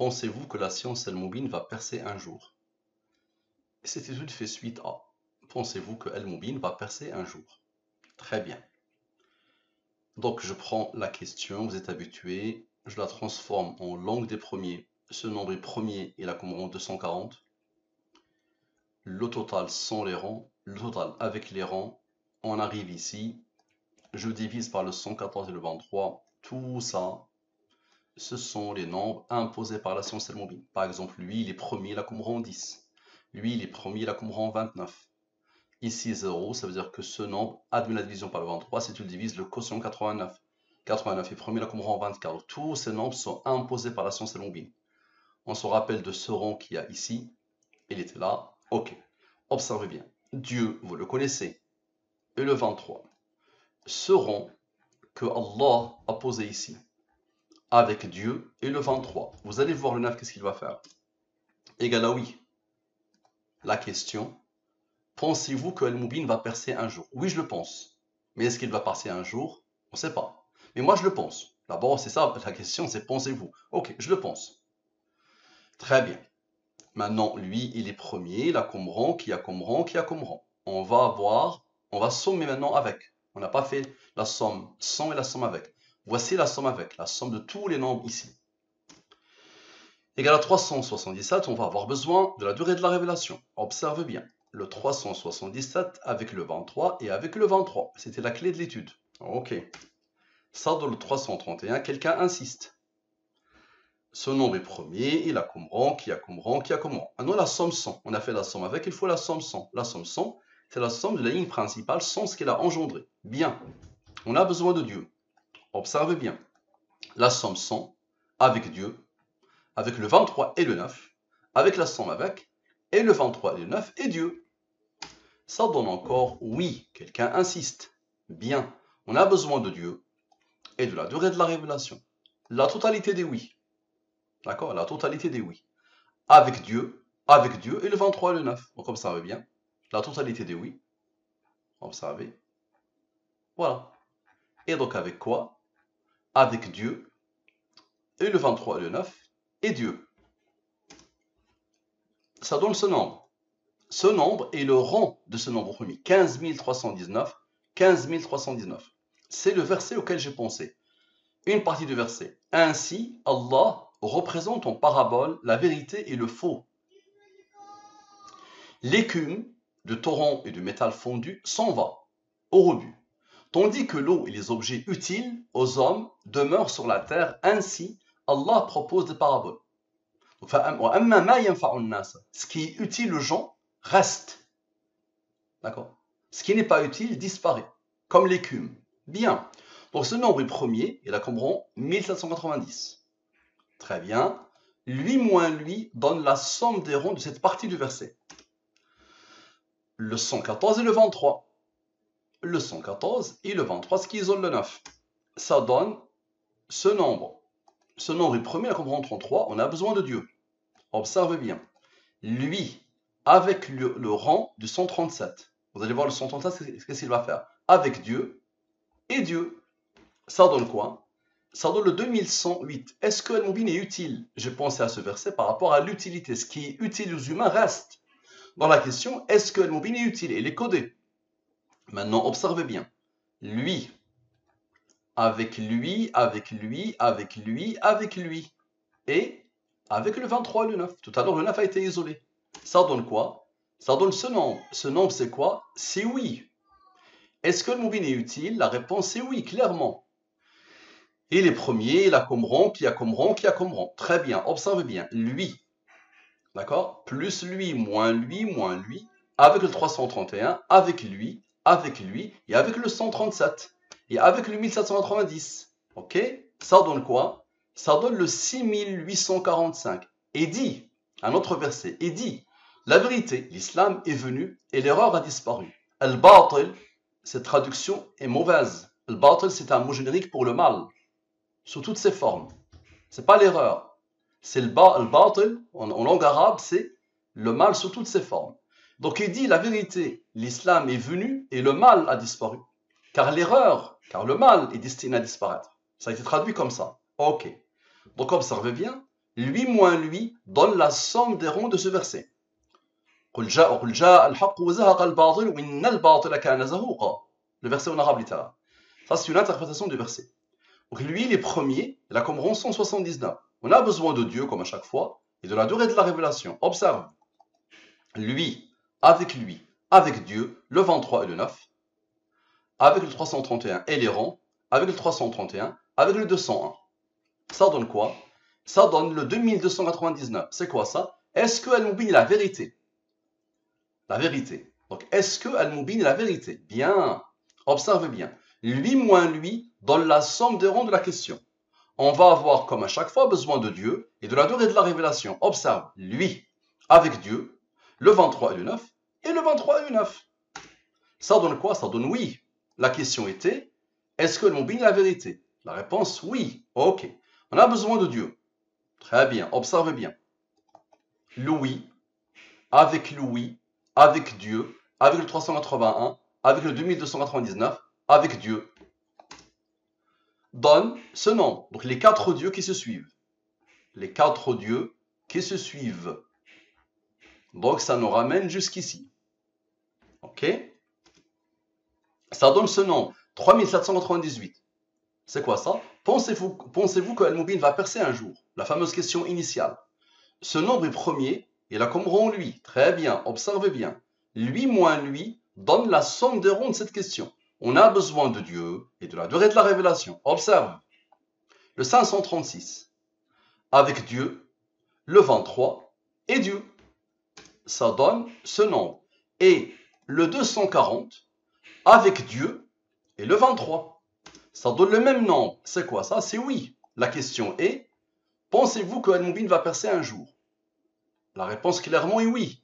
pensez-vous que la science Al-Moubin va percer un jour? Et cette étude fait suite à, pensez-vous que Al-Moubin va percer un jour? Très bien. Donc je prends la question, vous êtes habitués, je la transforme en langue des premiers. Ce nombre est premier et la commande 240. Le total sans les rangs, le total avec les rangs. On arrive ici, je divise par le 114 et le 23. Tout ça, ce sont les nombres imposés par la science Al-Moubin. Par exemple, lui, il est premier, la commande 10. Lui, il est premier, la commande 29. Ici, 0, ça veut dire que ce nombre admet la division par le 23. Si tu le divises, le quotient 89. 89 est premier, la commande 24. Tous ces nombres sont imposés par la science Al-Moubin. On se rappelle de ce rang qu'il y a ici. Il était là. Ok. Observez bien. Dieu, vous le connaissez. Et le 23. Ce rang que Allah a posé ici, avec Dieu et le 23. Vous allez voir le 9, qu'est-ce qu'il va faire? Égal à oui. La question, pensez-vous que Al-Moubin va percer un jour? Oui, je le pense. Mais est-ce qu'il va percer un jour? On ne sait pas. Mais moi, je le pense. D'abord, c'est ça, la question, c'est pensez-vous? Ok, je le pense. Très bien. Maintenant, lui, il est premier, il a comme rang, qui a comme rang, qui a comme rang. On va sommer maintenant avec. On n'a pas fait la somme sans et la somme avec. Voici la somme avec, la somme de tous les nombres ici. Égal à 377, on va avoir besoin de la durée de la révélation. Observe bien, le 377 avec le 23 et avec le 23. C'était la clé de l'étude. Ok. Ça donne le 331, quelqu'un insiste. Ce nombre est premier, il a comme rang, qui a comme rang, qui a comme rang. Maintenant la somme 100, on a fait la somme avec, il faut la somme 100. La somme 100, c'est la somme de la ligne principale sans ce qu'elle a engendré. Bien, on a besoin de Dieu. Observez bien, la somme 100 avec Dieu, avec le 23 et le 9, avec la somme avec, et le 23 et le 9 et Dieu. Ça donne encore oui, quelqu'un insiste. Bien, on a besoin de Dieu et de la durée de la révélation. La totalité des oui. D'accord? La totalité des oui. Avec Dieu et le 23 et le 9. Donc observez bien. La totalité des oui. Observez. Voilà. Et donc avec quoi? Avec Dieu et le 23 et le 9 et Dieu. Ça donne ce nombre. Ce nombre est le rang de ce nombre premier. 15 319. 15 319. C'est le verset auquel j'ai pensé. Une partie du verset. Ainsi, Allah représente en parabole la vérité et le faux. L'écume de torrent et de métal fondu s'en va au rebut, tandis que l'eau et les objets utiles aux hommes demeurent sur la terre. Ainsi, Allah propose des paraboles. Ce qui est utile aux gens reste. D'accord? Ce qui n'est pas utile disparaît, comme l'écume. Bien. Donc ce nombre est premier, il a comme rang 1790. Très bien. Lui moins lui donne la somme des rangs de cette partie du verset. Le 114 et le 23. Le 114 et le 23, ce qui isole le 9. Ça donne ce nombre. Ce nombre est premier, la commande 33, on a besoin de Dieu. Observez bien. Lui, avec le rang du 137. Vous allez voir le 137, qu'est-ce qu'il va faire? Avec Dieu et Dieu. Ça donne quoi? Ça donne le 2108. Est-ce que Al-Moubin est utile? J'ai pensé à ce verset par rapport à l'utilité. Ce qui est utile aux humains reste. Dans la question, est-ce que Al-Moubin est utile? Il est codé. Maintenant, observez bien. Lui, avec lui, avec lui, avec lui, avec lui. Et avec le 23 et le 9. Tout à l'heure, le 9 a été isolé. Ça donne quoi? Ça donne ce nombre. Ce nombre, c'est quoi? C'est oui. Est-ce que le Moubin est utile? La réponse est oui, clairement. Et les premiers, il a comme rang, qui a comme rang, qui a comme rang. Très bien, observez bien. Lui, d'accord? Plus lui, moins lui, avec le 331, avec lui, et avec le 137, et avec le 1790. Ok? Ça donne quoi? Ça donne le 6845. Et dit, un autre verset, et dit, la vérité, l'islam est venu et l'erreur a disparu. Al-Batil, cette traduction est mauvaise. Al-Batil, c'est un mot générique pour le mal, sous toutes ses formes. C'est pas l'erreur. C'est le batil, en langue arabe, c'est le mal sous toutes ses formes. Donc il dit la vérité, l'islam est venu et le mal a disparu. Car l'erreur, car le mal est destiné à disparaître. Ça a été traduit comme ça. Ok. Donc observez bien, lui moins lui donne la somme des ronds de ce verset. Le verset en arabe littéral. Ça, c'est une interprétation du verset. Donc lui, il est premier, il a comme rang 179. On a besoin de Dieu, comme à chaque fois, et de la durée de la révélation. Observe. Lui, avec Dieu, le 23 et le 9, avec le 331 et les rangs, avec le 331, avec le 201. Ça donne quoi? Ça donne le 2299. C'est quoi ça? Est-ce que Al-Mubin est la vérité? La vérité. Donc, est-ce que Al-Mubin est la vérité? Bien. Observe bien. Lui moins lui donne la somme des ronds de la question. On va avoir, comme à chaque fois, besoin de Dieu et de la durée de la révélation. Observe. Lui, avec Dieu, le 23 et le 9, et le 23 et le 9. Ça donne quoi? Ça donne oui. La question était, est-ce que Al-Mubin est la vérité? La réponse, oui. Ok. On a besoin de Dieu. Très bien. Observe bien. Louis, avec Dieu, avec le 381, avec le 2299, avec Dieu, donne ce nombre. Donc les 4 dieux qui se suivent. Les 4 dieux qui se suivent. Donc ça nous ramène jusqu'ici. Ok? Ça donne ce nombre. 3798. C'est quoi ça? Pensez-vous que Al-Mubin va percer un jour? La fameuse question initiale. Ce nombre est premier, il a comme rond lui. Très bien, observez bien. Lui moins lui donne la somme des ronds de cette question. On a besoin de Dieu et de la durée de la révélation. Observe. Le 536, avec Dieu, le 23 et Dieu. Ça donne ce nombre. Et le 240, avec Dieu et le 23. Ça donne le même nombre. C'est quoi ça? C'est oui. La question est, pensez-vous que Al-Mubin va percer un jour? La réponse clairement est oui.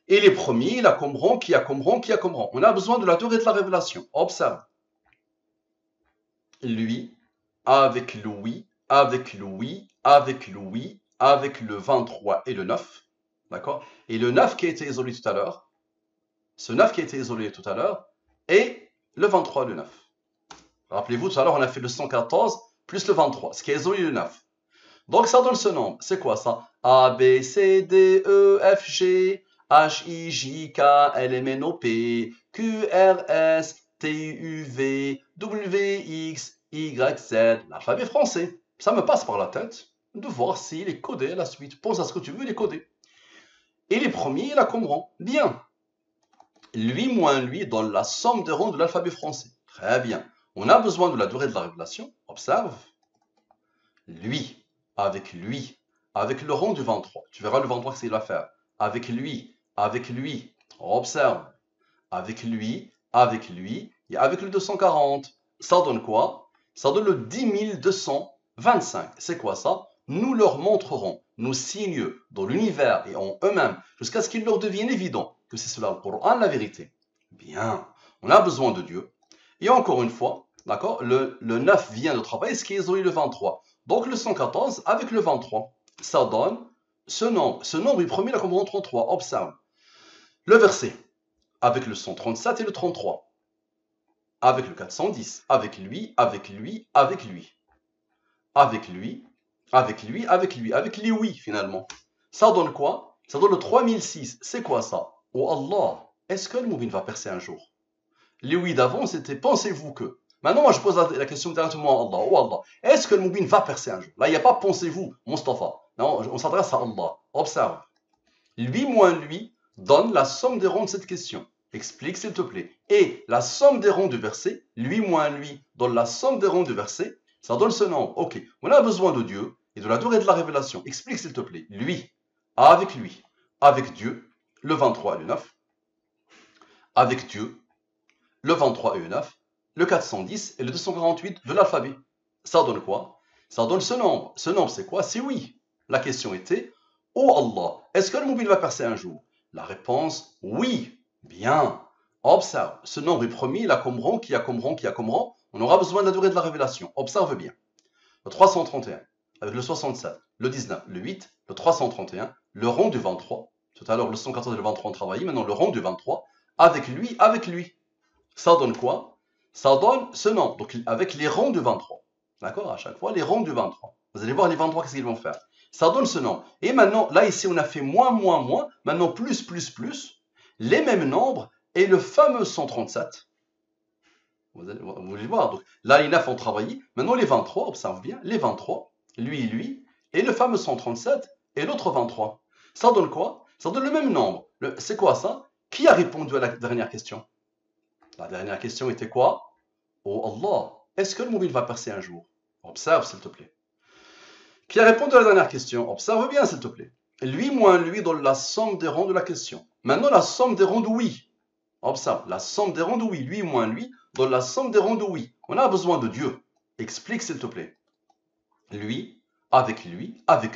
Et les premiers, il a comme rang, qui a comme rang, qui a comme rang. On a besoin de la durée de la révélation. Observe. Lui, avec Louis, avec Louis, avec Louis, avec le 23 et le 9. D'accord? Et le 9 qui a été isolé tout à l'heure, ce 9 qui a été isolé tout à l'heure, et le 23 et le 9. Rappelez-vous, tout à l'heure, on a fait le 114 plus le 23, ce qui a isolé le 9. Donc ça donne ce nombre. C'est quoi ça? A, B, C, D, E, F, G, H, I, J, K, L, M, N, O, P, Q, R, S, T, U, V, W, X, Y, Z. L'alphabet français. Ça me passe par la tête de voir s'il est codé à la suite. Pense à ce que tu veux, il est codé. Et les premiers, il a comme rang. Bien. Lui moins lui donne la somme des rangs de l'alphabet français. Très bien. On a besoin de la durée de la révélation. Observe. Lui, avec le rang du 23. Tu verras le 23 ce qu'il va faire. Avec lui, observe. Avec lui, et avec le 240. Ça donne quoi? Ça donne le 10 225. C'est quoi ça? Nous leur montrerons nos signes dans l'univers et en eux-mêmes, jusqu'à ce qu'il leur devienne évident que c'est cela le Coran, la vérité. Bien, on a besoin de Dieu. Et encore une fois, d'accord, le 9 vient de travailler, ce qui est isolé le 23. Donc le 114 avec le 23, ça donne ce nombre. Ce nombre est premier là comme rang 33. Observe. Le verset avec le 137 et le 33. Avec le 410. Avec lui, avec lui, avec lui. Avec lui, avec lui, avec lui. Avec les oui finalement. Ça donne quoi? Ça donne le 3006. C'est quoi ça? Oh Allah, est-ce que Al-Mubin va percer un jour? Les oui d'avant c'était pensez-vous que. Maintenant, moi, je pose la question directement à Allah. Oh Allah, est-ce que Al-Mubin va percer un jour? Là, il n'y a pas pensez-vous, Mustafa. Non, on s'adresse à Allah. Observe. Lui moins lui donne la somme des ronds de cette question. Explique, s'il te plaît. Et la somme des ronds du verset, lui moins lui donne la somme des ronds du verset, ça donne ce nombre. Ok, on a besoin de Dieu et de la durée de la révélation. Explique, s'il te plaît. Lui, avec Dieu, le 23 et le 9. Avec Dieu, le 23 et le 9. Le 410 et le 248 de l'alphabet. Ça donne quoi? Ça donne ce nombre. Ce nombre, c'est quoi? C'est oui. La question était, oh Allah, est-ce que Al-Mubin va percer un jour? La réponse, oui. Bien. Observe. Ce nombre est premier, il a comme rang, qui a comme rang, qui a comme rang. On aura besoin de la durée de la révélation. Observe bien. Le 331, avec le 67, le 19, le 8, le 331, le rang du 23. Tout à l'heure, le 114 et le 23 ont travaillé. Maintenant, le rang du 23. Avec lui. Ça donne quoi? Ça donne ce nombre, donc avec les rangs du 23. D'accord? À chaque fois, les rangs du 23. Vous allez voir les 23, qu'est-ce qu'ils vont faire? Ça donne ce nombre. Et maintenant, là, ici, on a fait moins, moins, moins. Maintenant, plus, plus, plus. Les mêmes nombres et le fameux 137. Vous allez voir. Donc, là, les 9 ont travaillé. Maintenant, les 23, observe bien. Les 23, lui, et le fameux 137 et l'autre 23. Ça donne quoi? Ça donne le même nombre. C'est quoi ça? Qui a répondu à la dernière question? La dernière question était quoi? Oh Allah, est-ce que le mobile va percer un jour? Observe, s'il te plaît. Qui a répondu à la dernière question? Observe bien, s'il te plaît. Lui moins lui donne la somme des rangs de la question. Maintenant, la somme des rangs de oui. Observe, la somme des rangs de oui. Lui moins lui donne la somme des rangs de oui. On a besoin de Dieu. Explique, s'il te plaît. Lui, avec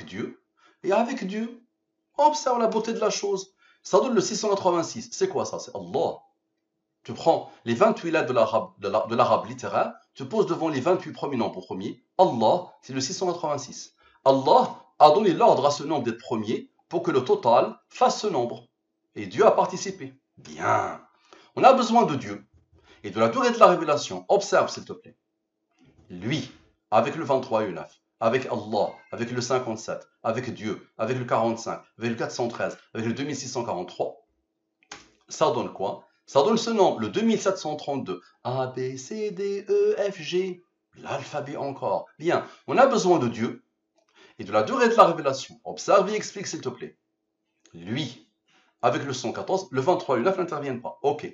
Dieu, et avec Dieu. Observe la beauté de la chose. Ça donne le 686. C'est quoi ça? C'est Allah. Tu prends les 28 lettres de l'arabe littéraire, tu poses devant les 28 premiers nombres premiers. Allah, c'est le 686. Allah a donné l'ordre à ce nombre d'être premier pour que le total fasse ce nombre. Et Dieu a participé. Bien. On a besoin de Dieu et de la durée de la révélation. Observe, s'il te plaît. Lui, avec le 23 et le 9, avec Allah, avec le 57, avec Dieu, avec le 45, avec le 413, avec le 2643, ça donne quoi? Ça donne ce nombre, le 2732. A, B, C, D, E, F, G. L'alphabet encore. Bien, on a besoin de Dieu et de la durée de la révélation. Observe et explique, s'il te plaît. Lui, avec le 114, le 23 et le 9 n'interviennent pas. Ok.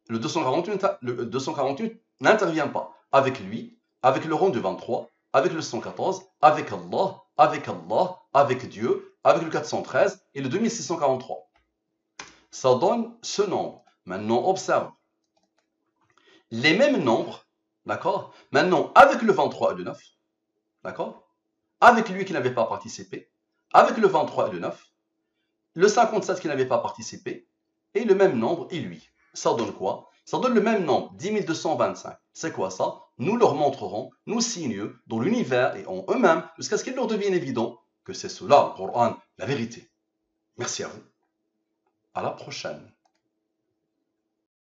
Le 248 n'intervient pas. Avec lui, avec le rang du 23, avec le 114, avec Allah, avec Dieu, avec le 413 et le 2643. Ça donne ce nombre. Maintenant, observe. Les mêmes nombres, d'accord? Maintenant, avec le 23 et le 9, d'accord? Avec lui qui n'avait pas participé, avec le 23 et le 9, le 57 qui n'avait pas participé, et le même nombre et lui. Ça donne quoi? Ça donne le même nombre, 10 225. C'est quoi ça? Nous leur montrerons, nous signes, dans l'univers et en eux-mêmes, jusqu'à ce qu'il leur devienne évident que c'est cela, le Coran, la vérité. Merci à vous. À la prochaine.